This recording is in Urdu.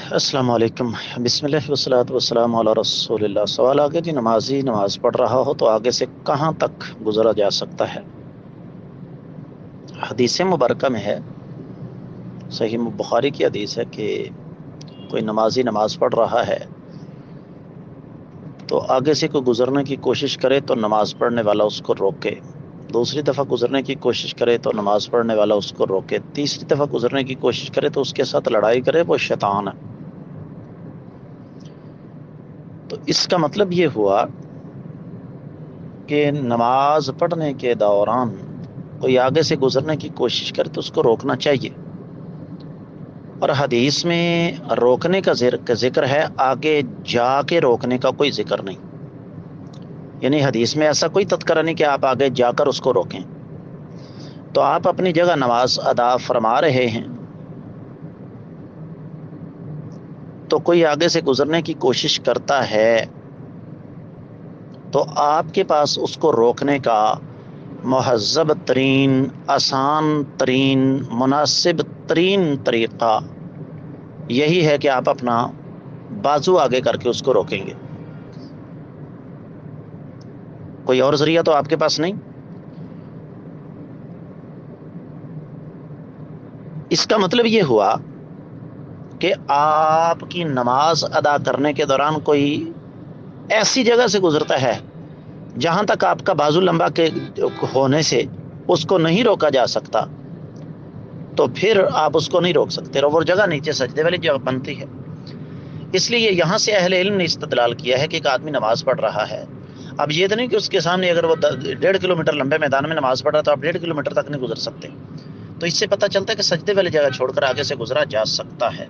السلام علیکم۔ بسم اللہ والصلاۃ والسلام علی رسول اللہ۔ سوال آگے جی، نمازی نماز پڑھ رہا ہو تو آگے سے کہاں تک گزرا جا سکتا ہے؟ حدیث مبارکہ میں ہے، صحیح بخاری کی حدیث ہے کہ کوئی نمازی نماز پڑھ رہا ہے تو آگے سے کوئی گزرنے کی کوشش کرے تو نماز پڑھنے والا اس کو روکے، دوسری دفعہ گزرنے کی کوشش کرے تو نماز پڑھنے والا اس کو روکے، تیسری دفعہ گزرنے کی کوشش کرے تو اس کے ساتھ لڑائی کرے، وہ شیطان ہے۔ تو اس کا مطلب یہ ہوا کہ نماز پڑھنے کے دوران کوئی آگے سے گزرنے کی کوشش کرے تو اس کو روکنا چاہیے، اور حدیث میں روکنے کا ذکر ہے، آگے جا کے روکنے کا کوئی ذکر نہیں۔ یعنی حدیث میں ایسا کوئی تذکرہ نہیں کہ آپ آگے جا کر اس کو روکیں۔ تو آپ اپنی جگہ نماز ادا فرما رہے ہیں تو کوئی آگے سے گزرنے کی کوشش کرتا ہے تو آپ کے پاس اس کو روکنے کا مہذب ترین، آسان ترین، مناسب ترین طریقہ یہی ہے کہ آپ اپنا بازو آگے کر کے اس کو روکیں گے، کوئی اور ذریعہ تو آپ کے پاس نہیں۔ اس کا مطلب یہ ہوا کہ آپ کی نماز ادا کرنے کے دوران کوئی ایسی جگہ سے گزرتا ہے جہاں تک آپ کا بازو لمبا کے ہونے سے اس کو نہیں روکا جا سکتا، تو پھر آپ اس کو نہیں روک سکتے، اور وہ جگہ نیچے سجدے والی جگہ بنتی ہے۔ اس لیے یہاں سے اہل علم نے استدلال کیا ہے کہ ایک آدمی نماز پڑھ رہا ہے، اب یہ تو نہیں کہ اس کے سامنے اگر وہ 1.5 کلومیٹر لمبے میدان میں نماز پڑھ رہا تو آپ 1.5 کلومیٹر تک نہیں گزر سکتے۔ تو اس سے پتہ چلتا ہے کہ سجدے والی جگہ چھوڑ کر آگے سے گزرا جا سکتا ہے۔